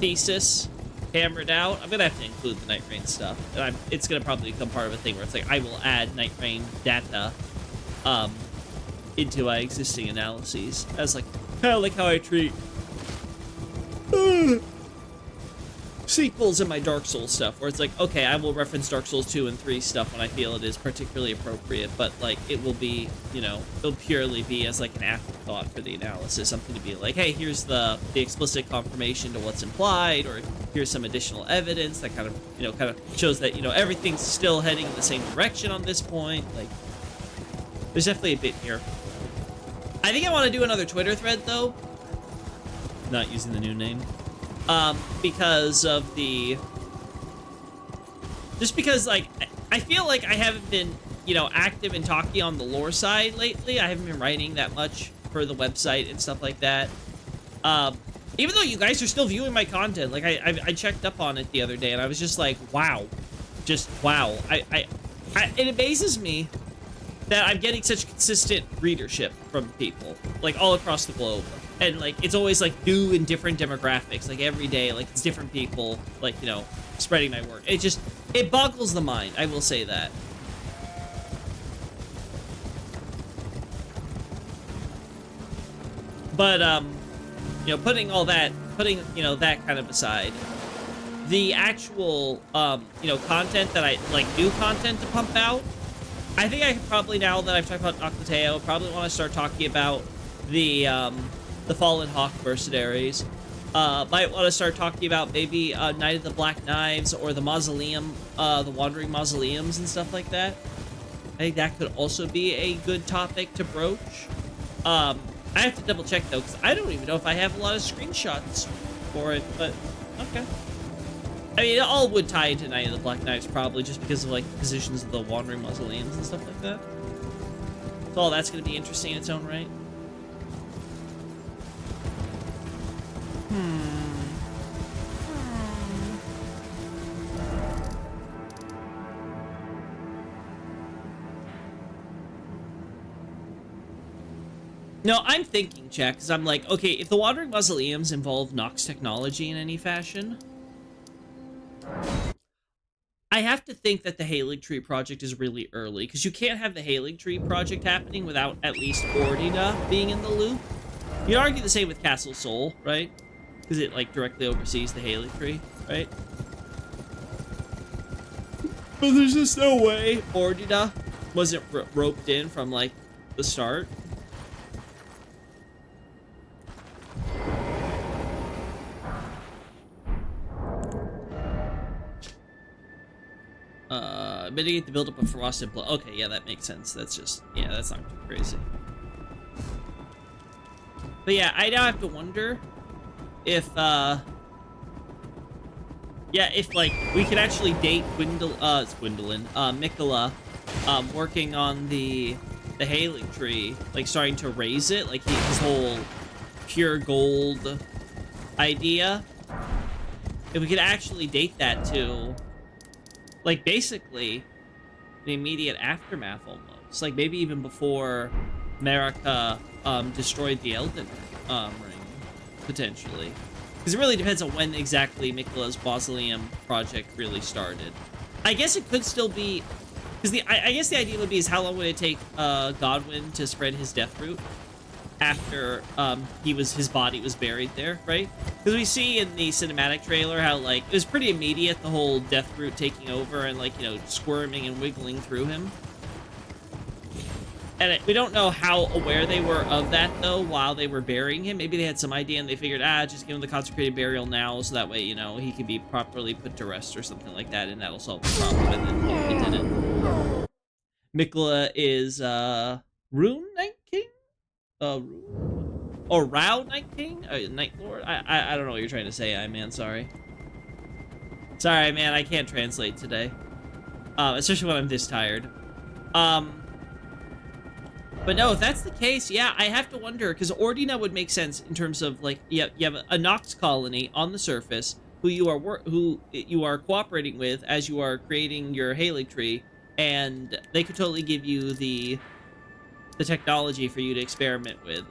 thesis hammered out, I'm going to have to include the Night Rain stuff. And it's going to probably become part of a thing where it's like, I will add Night Rain data into my existing analyses as like kind of like how I treat sequels in my Dark Souls stuff, where it's like, okay, I will reference Dark Souls 2 and 3 stuff when I feel it is particularly appropriate, but like it will be, you know, it'll purely be as like an afterthought for the analysis, something to be like, hey, here's the explicit confirmation to what's implied, or here's some additional evidence that kind of, you know, kind of shows that, you know, everything's still heading in the same direction on this point. Like, there's definitely a bit here. I think I want to do another Twitter thread, though. Not using the new name. Because of the... Just because, like, I feel like I haven't been, you know, active and talking on the lore side lately. I haven't been writing that much for the website and stuff like that. Even though you guys are still viewing my content. Like, I checked up on it the other day, and I was just like, wow. Just, wow. It amazes me that I'm getting such consistent readership from people, like, all across the globe. And, like, it's always, like, new and different demographics. Like, every day, like, it's different people, like, you know, spreading my work. It just, it boggles the mind, I will say that. But, you know, putting, you know, that kind of aside, the actual, you know, content that I, like, new content to pump out, I think I could probably, now that I've talked about Noclateo, probably want to start talking about the Fallen Hawk Mercenaries. Might want to start talking about maybe Night of the Black Knives or the Mausoleum, the Wandering Mausoleums and stuff like that. I think that could also be a good topic to broach. I have to double check though, because I don't even know if I have a lot of screenshots for it, but okay. I mean, it all would tie into Night of the Black Knives probably, just because of like the positions of the Wandering Mausoleums and stuff like that. So all that's going to be interesting in its own right. No, I'm thinking, Jack, because I'm like, okay, if the Wandering Mausoleums involve Nox technology in any fashion, I have to think that the Halig Tree project is really early, because you can't have the Halig Tree project happening without at least Ordina being in the loop. You'd argue the same with Castle Sol, right? Because it, like, directly oversees the Halig Tree, right? But there's just no way Ordina wasn't roped in from, like, the start. Mitigate the buildup of frosted blood. Okay, yeah, that makes sense. That's just, yeah, that's not too crazy. But yeah, I now have to wonder if, yeah, if, like, we could actually date Gwendolyn, Miquella, working on the Halig Tree, like, starting to raise it, like, his whole pure gold idea. If we could actually date that to, like, basically the immediate aftermath almost. Like, maybe even before Marika destroyed the Elden Ring, potentially. Because it really depends on when exactly Miquella's Mausoleum project really started. I guess it could still be... Because I guess the idea would be is how long would it take Godwyn to spread his death root after his body was buried there, right? Because we see in the cinematic trailer how, like, it was pretty immediate, the whole death root taking over and, like, you know, squirming and wiggling through him. And we don't know how aware they were of that, though, while they were burying him. Maybe they had some idea and they figured, just give him the consecrated burial now, so that way, you know, he can be properly put to rest or something like that, and that'll solve the problem, and then it didn't. Miquella is, Rune Night King? Or Rao Night King? Night Lord? I don't know what you're trying to say, man, sorry. Sorry, man, I can't translate today. Especially when I'm this tired. But no, if that's the case, yeah, I have to wonder, because Ordina would make sense in terms of, like, you have a Nox colony on the surface who you are cooperating with as you are creating your Halig Tree, and they could totally give you the technology for you to experiment with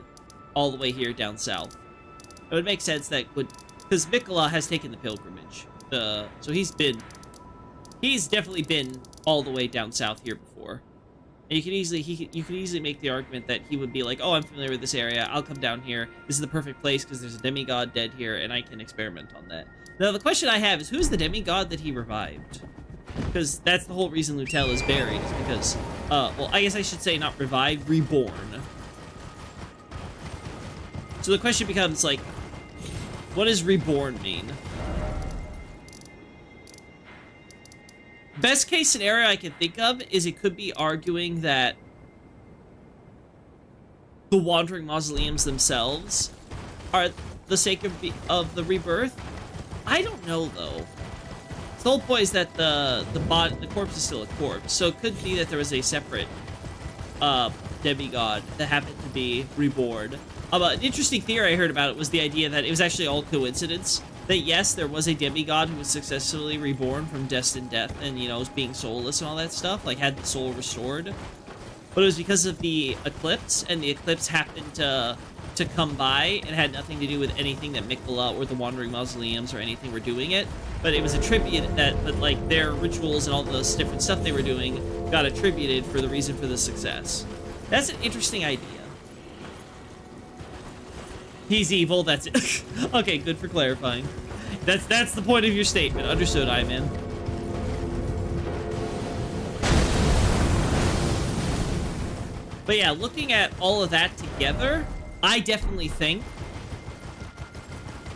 all the way here down south. It would make sense that because Miquella has taken the pilgrimage, so he's definitely been all the way down south here before. And you could easily make the argument that he would be like, oh, I'm familiar with this area, I'll come down here, this is the perfect place because there's a demigod dead here and I can experiment on that. Now the question I have is, who's the demigod that he revived? Because that's the whole reason Lutel is buried, is because, well, I guess I should say not revived, reborn. So the question becomes, like, what does reborn mean? Best case scenario I can think of is it could be arguing that the Wandering Mausoleums themselves are the sake of the rebirth. I don't know, though. The whole point is that the corpse is still a corpse, so it could be that there was a separate demigod that happened to be reborn. An interesting theory I heard about it was the idea that it was actually all coincidence. That yes, there was a demigod who was successfully reborn from destined death and, you know, was being soulless and all that stuff, like had the soul restored. But it was because of the eclipse, and the eclipse happened to come by and had nothing to do with anything that Miquella or the Wandering Mausoleums or anything were doing it. But it was attributed that like, their rituals and all this different stuff they were doing got attributed for the reason for the success. That's an interesting idea. He's evil, that's it. Okay, good for clarifying. That's the point of your statement. Understood, Iman. But yeah, looking at all of that together, I definitely think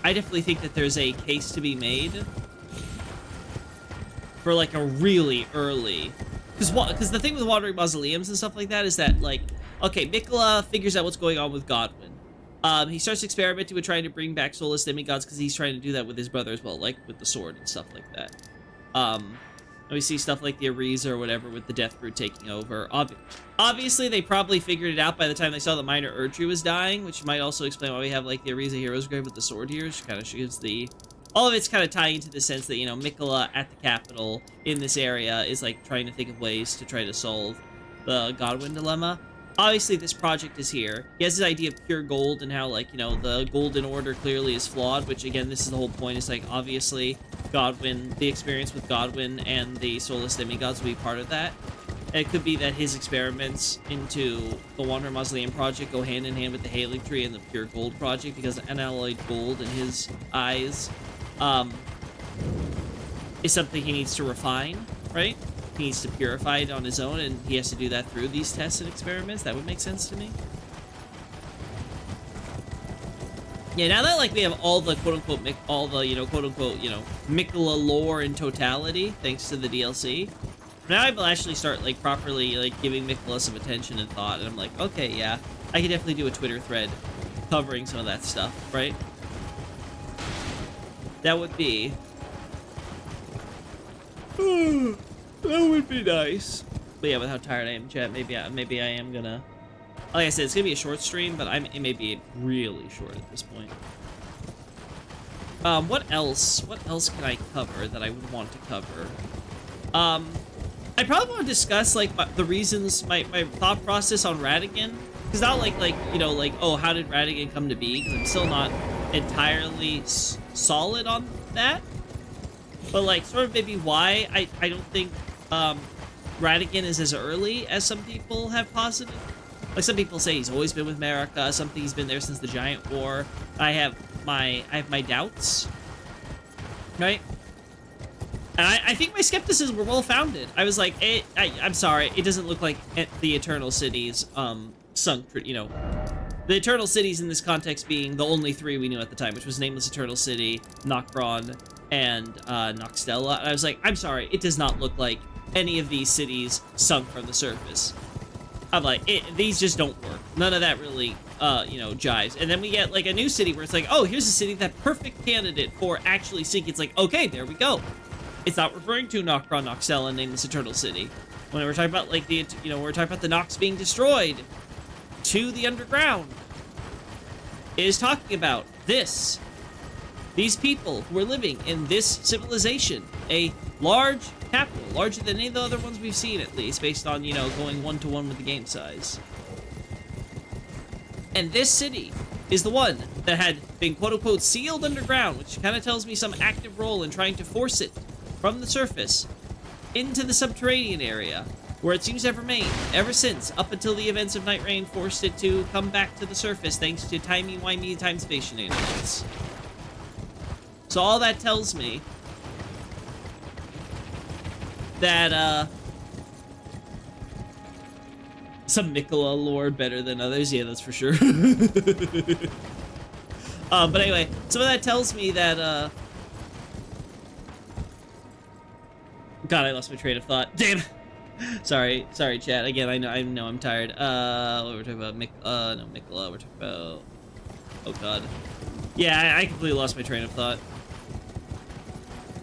that there's a case to be made for, like, a really early... Because the thing with Wandering Mausoleums and stuff like that is that, like, okay, Miquella figures out what's going on with Godwyn. He starts experimenting with trying to bring back soulless demigods because he's trying to do that with his brother as well, like with the sword and stuff like that. And And we see stuff like the Ariza or whatever with the Death Brood taking over. Obviously, they probably figured it out by the time they saw that Minor Erdtree was dying, which might also explain why we have, like, the Ariza Heroes Grave with the sword here, which kind of gives the... All of it's kind of tying into the sense that, you know, Miquella at the capital in this area is, like, trying to think of ways to try to solve the Godwyn dilemma. Obviously, this project is here. He has this idea of pure gold and how, like, you know, the Golden Order clearly is flawed, which, again, this is the whole point. It's like, obviously, Godwyn, the experience with Godwyn and the Soulless Demigods will be part of that. And it could be that his experiments into the Wanderer Mausoleum project go hand in hand with the Halig Tree and the Pure Gold project, because unalloyed gold in his eyes is something he needs to refine, right? He needs to purify it on his own, and he has to do that through these tests and experiments. That would make sense to me. Yeah, now that, like, we have all the quote-unquote, all the, you know, quote-unquote, you know, Miquella lore in totality, thanks to the DLC, now I will actually start, like, properly, like, giving Miquella some attention and thought, and I'm like, okay, yeah, I could definitely do a Twitter thread covering some of that stuff, right? That would be... that would be nice. But yeah, with how tired I am, chat, maybe I am gonna... Like I said, it's gonna be a short stream, but it may be really short at this point. What else? What else can I cover that I would want to cover? I probably want to discuss, like, the reasons, my thought process on Radagon. Because not like, you know, like, oh, how did Radagon come to be? Because I'm still not entirely solid on that. But, like, sort of maybe why I don't think Radagon is as early as some people have posited. Like, some people say he's always been with Marika. Some think he's been there since the Giant War. I have my doubts, right? And I think my skepticism were well founded. I was like, I'm sorry, it doesn't look like the Eternal Cities sunk. You know, the Eternal Cities in this context being the only three we knew at the time, which was Nameless Eternal City, Nokron, and Nokstella. And I was like, I'm sorry, it does not look like any of these cities sunk from the surface. I'm like, these just don't work. None of that really, you know, jives. And then we get, like, a new city where it's like, oh, here's a city that perfect candidate for actually sinking. It's like, okay, there we go. It's not referring to Nokron, Nokstella, and Nameless Eternal City. When we're talking about, like, the, you know, we're talking about the Nox being destroyed to the underground. It is talking about this. These people who are living in this civilization. A large capital, larger than any of the other ones we've seen, at least, based on, you know, going one-to-one with the game size. And this city is the one that had been quote-unquote sealed underground, which kind of tells me some active role in trying to force it from the surface into the subterranean area, where it seems to have remained ever since, up until the events of Night Rain forced it to come back to the surface thanks to timey-wimey time-space shenanigans. So all that tells me that, some Miquella lore better than others. Yeah, that's for sure. But anyway, some of that tells me that, God, I lost my train of thought. Damn. Sorry, chat. Again, I know I'm tired. What we're talking about? No, Miquella. We're talking about... Oh, God. Yeah, I completely lost my train of thought.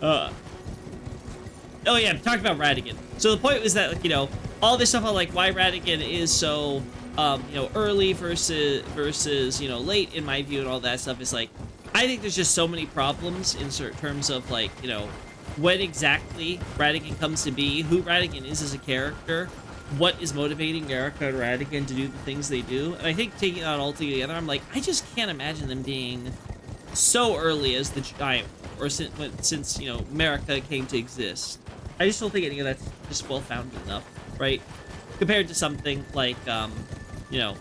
Oh yeah, I'm talking about Radagon. So the point was that, like, you know, all this stuff on, like, why Radagon is so, you know, early versus, you know, late, in my view, and all that stuff is, like, I think there's just so many problems in certain terms of, like, you know, when exactly Radagon comes to be, who Radagon is as a character, what is motivating Marika and Radagon to do the things they do. And I think taking that all together, I'm like, I just can't imagine them being so early as the Giant, or since, you know, Marika came to exist. I just don't think any of that's just well-founded enough, right? Compared to something like, you know,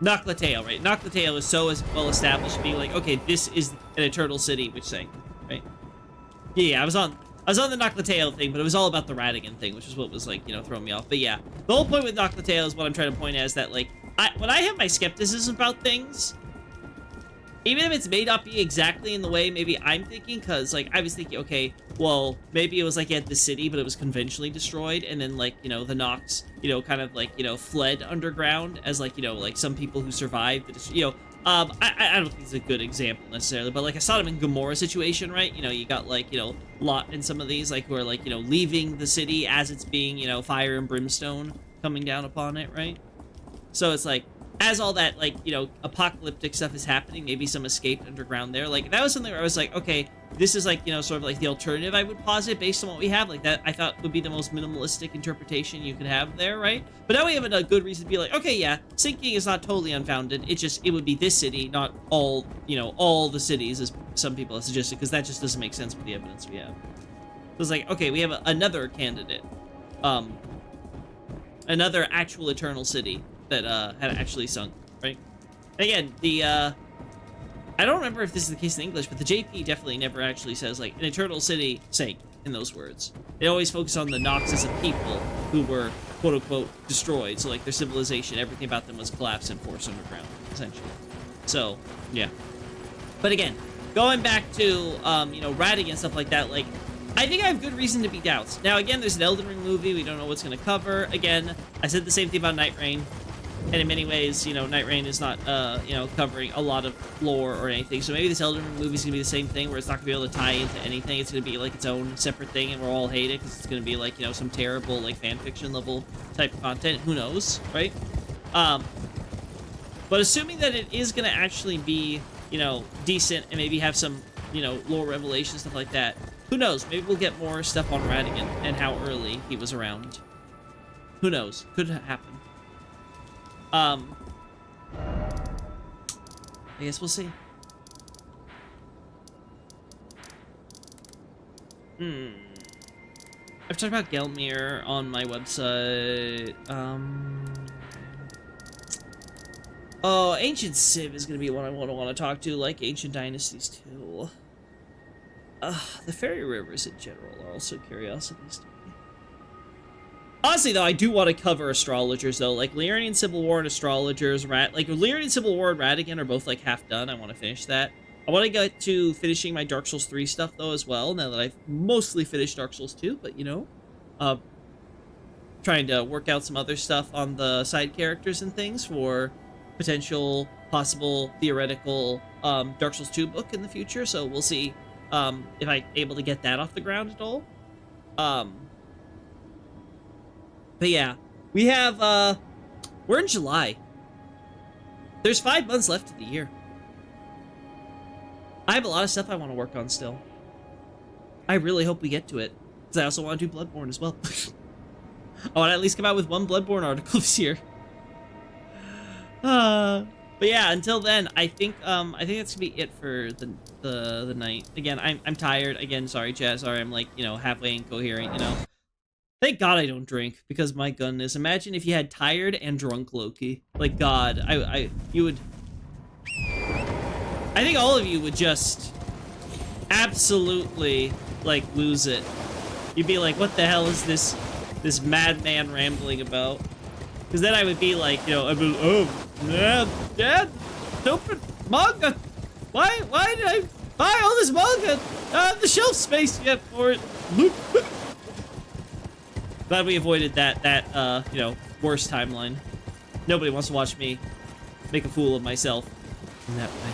Noclateo, right? Noclateo is so well established being like, okay, this is an Eternal City, which saying, right? Yeah, I was on the Noclateo thing, but it was all about the Radagon thing, which is what was, like, you know, throwing me off. But yeah, the whole point with Noclateo is what I'm trying to point at is that, like, when I have my skepticism about things, even if it's may not be exactly in the way maybe I'm thinking, because, like, I was thinking, okay, well, maybe it was, like, at the city, but it was conventionally destroyed, and then, like, you know, the Nox, you know, kind of, like, you know, fled underground as, like, you know, like, some people who survived, you know, I don't think it's a good example necessarily, but like a Sodom and Gomorrah situation, right? You know, you got like, you know, Lot and some of these, like, who are like, you know, leaving the city as it's being, you know, fire and brimstone coming down upon it, right? So it's like, as all that, like, you know, apocalyptic stuff is happening, maybe some escaped underground there. Like, that was something where I was like, okay, this is like, you know, sort of like the alternative I would posit based on what we have. Like, that I thought would be the most minimalistic interpretation you could have there, right? But now we have a good reason to be like, okay, yeah, sinking is not totally unfounded. It would be this city, not all, you know, all the cities, as some people have suggested, because that just doesn't make sense with the evidence we have. So it's like, okay, we have another candidate. Another actual eternal city that had actually sunk, right? And again, the I don't remember if this is the case in English, but the JP definitely never actually says like an eternal city sank in those words. They always focus on the Noxus of people who were quote unquote destroyed. So like their civilization, everything about them was collapsed and forced underground, essentially. So yeah. But again, going back to you know, Radigan and stuff like that, like I think I have good reason to be doubts. Now again, there's an Elden Ring movie. We don't know what's going to cover. Again, I said the same thing about Night Rain. And in many ways, you know, Night Rain is not, you know, covering a lot of lore or anything. So maybe this Elden Ring movie is going to be the same thing, where it's not going to be able to tie into anything. It's going to be, like, its own separate thing, and we'll all hate it, because it's going to be, like, you know, some terrible, like, fanfiction level type of content. Who knows, right? But assuming that it is going to actually be, you know, decent, and maybe have some, you know, lore revelation, stuff like that, who knows? Maybe we'll get more stuff on Radigan and how early he was around. Who knows? Could happen. I guess we'll see. I've talked about Gelmir on my website. Oh, Ancient Civ is gonna be one I want to talk to, like Ancient Dynasties too. The Fairy Rivers in general are also curiosities to me. Honestly, though, I do want to cover astrologers, though. Like, Lyrian Civil War and astrologers, like, Lyrian Civil War and Radigan are both, like, half done. I want to finish that. I want to get to finishing my Dark Souls 3 stuff, though, as well, now that I've mostly finished Dark Souls 2, but, you know, trying to work out some other stuff on the side characters and things for potential, possible, theoretical, Dark Souls 2 book in the future, so we'll see, if I'm able to get that off the ground at all. But yeah, we have, we're in July. There's 5 months left of the year. I have a lot of stuff I want to work on still. I really hope we get to it, because I also want to do Bloodborne as well. I want to at least come out with one Bloodborne article this year. But yeah, until then, I think that's gonna be it for the night. Again, I'm tired. Again, sorry, chat. Sorry, I'm like, you know, halfway incoherent, you know. Thank God I don't drink, because my goodness, imagine if you had tired and drunk Loki. Like, God, you would... I think all of you would just absolutely, like, lose it. You'd be like, what the hell is this madman rambling about? Because then I would be like, you know, I'd be, oh, Dad, stupid manga. Why did I buy all this manga? The shelf space yet for it. Glad we avoided that you know, worst timeline. Nobody wants to watch me make a fool of myself in that way.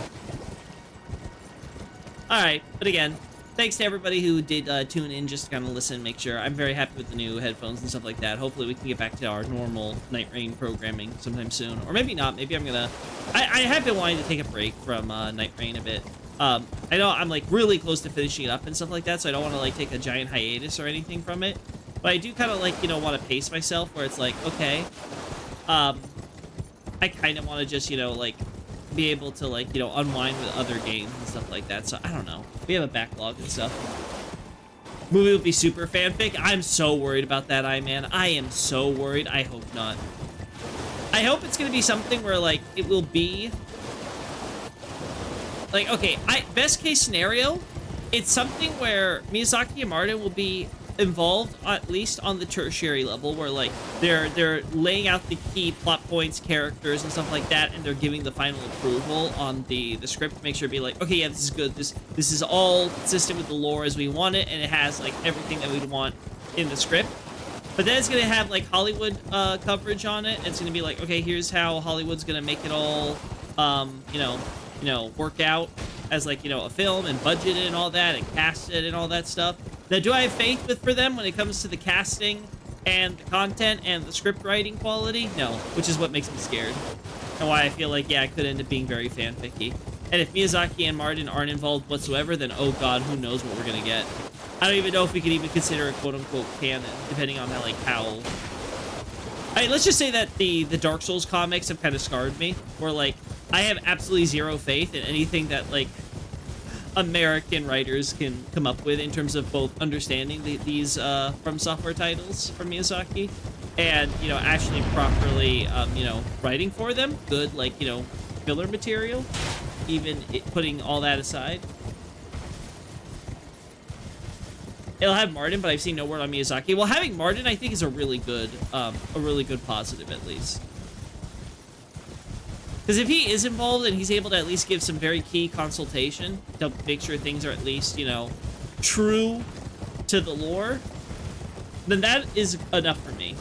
Alright, but again, thanks to everybody who did tune in just to kind of listen, make sure. I'm very happy with the new headphones and stuff like that. Hopefully we can get back to our normal Night Rain programming sometime soon. Or maybe not. Maybe I'm gonna... I have been wanting to take a break from Night Rain a bit. I know I'm like really close to finishing it up and stuff like that, so I don't want to like take a giant hiatus or anything from it. But I do kind of like, you know, want to pace myself where it's like, okay, I kind of want to just, you know, like, be able to, like, you know, unwind with other games and stuff like that. So, I don't know. We have a backlog and stuff. Movie will be super fanfic. I'm so worried about that, man. I am so worried. I hope not. I hope it's going to be something where, like, it will be... Like, okay, best case scenario, it's something where Miyazaki and Martin will be involved at least on the tertiary level, where like they're laying out the key plot points, characters and stuff like that, and they're giving the final approval on the script to make sure to be like, okay, yeah, this is good, this is all consistent with the lore as we want it, and it has like everything that we'd want in the script. But then it's gonna have like Hollywood coverage on it. It's gonna be like, okay, here's how Hollywood's gonna make it all work out as like, a film and budget it and all that and cast it and all that stuff. Now, do I have faith for them when it comes to the casting and the content and the script writing quality? No, which is what makes me scared. And why I feel like, yeah, it could end up being very fanficky. And if Miyazaki and Martin aren't involved whatsoever, then oh god, who knows what we're gonna get. I don't even know if we could even consider it quote-unquote canon, depending on how... let's just say that the Dark Souls comics have kind of scarred me, where, like, I have absolutely zero faith in anything that, like, American writers can come up with in terms of both understanding these From Software titles from Miyazaki and, actually properly, writing for them. Good, like, filler material, even putting all that aside. It'll have Martin, but I've seen no word on Miyazaki. Well, having Martin, I think, is a really good positive, at least. Because if he is involved and he's able to at least give some very key consultation to make sure things are at least, true to the lore, then that is enough for me.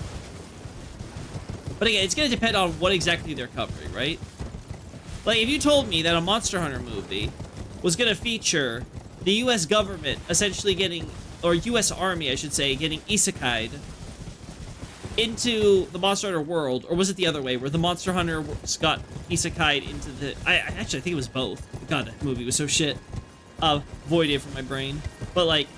But again, it's going to depend on what exactly they're covering, right? Like, if you told me that a Monster Hunter movie was going to feature the U.S. government essentially getting, or U.S. Army, I should say, getting isekai'd into the Monster Hunter world, or was it the other way, where the Monster Hunter got isekai'd into the... I think it was both. God, that movie was so shit. Voided from my brain. But, like,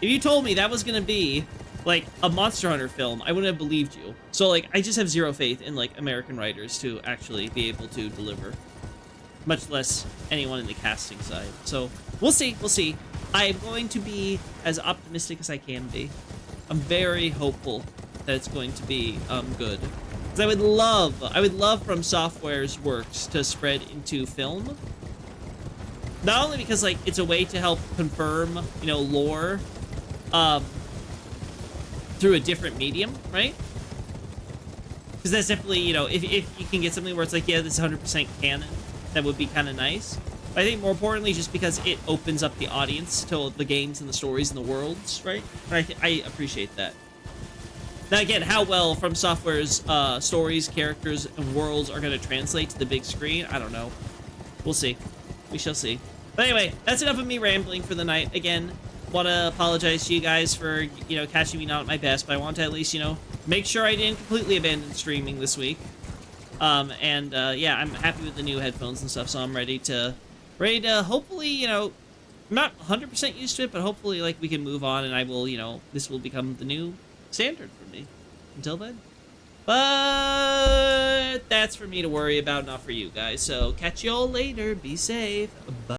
if you told me that was gonna be, like, a Monster Hunter film, I wouldn't have believed you. So, like, I just have zero faith in, like, American writers to actually be able to deliver. Much less anyone in the casting side. So, we'll see, we'll see. I'm going to be as optimistic as I can be. I'm very hopeful that it's going to be good. Because I would love From Software's works to spread into film. Not only because, like, it's a way to help confirm, lore through a different medium, right? Because that's definitely, if you can get something where it's like, yeah, this is 100% canon, that would be kind of nice. But I think more importantly, just because it opens up the audience to the games and the stories and the worlds, right? I appreciate that. Now again, how well From Software's stories, characters, and worlds are going to translate to the big screen, I don't know. We'll see. We shall see. But anyway, that's enough of me rambling for the night. Again, want to apologize to you guys for, catching me not at my best, but I want to at least, make sure I didn't completely abandon streaming this week. Yeah, I'm happy with the new headphones and stuff, so I'm ready to hopefully, I'm not 100% used to it, but hopefully, like, we can move on and I will, this will become the new standard for me until then. But that's for me to worry about, not for you guys. So catch y'all later. Be safe. Bye.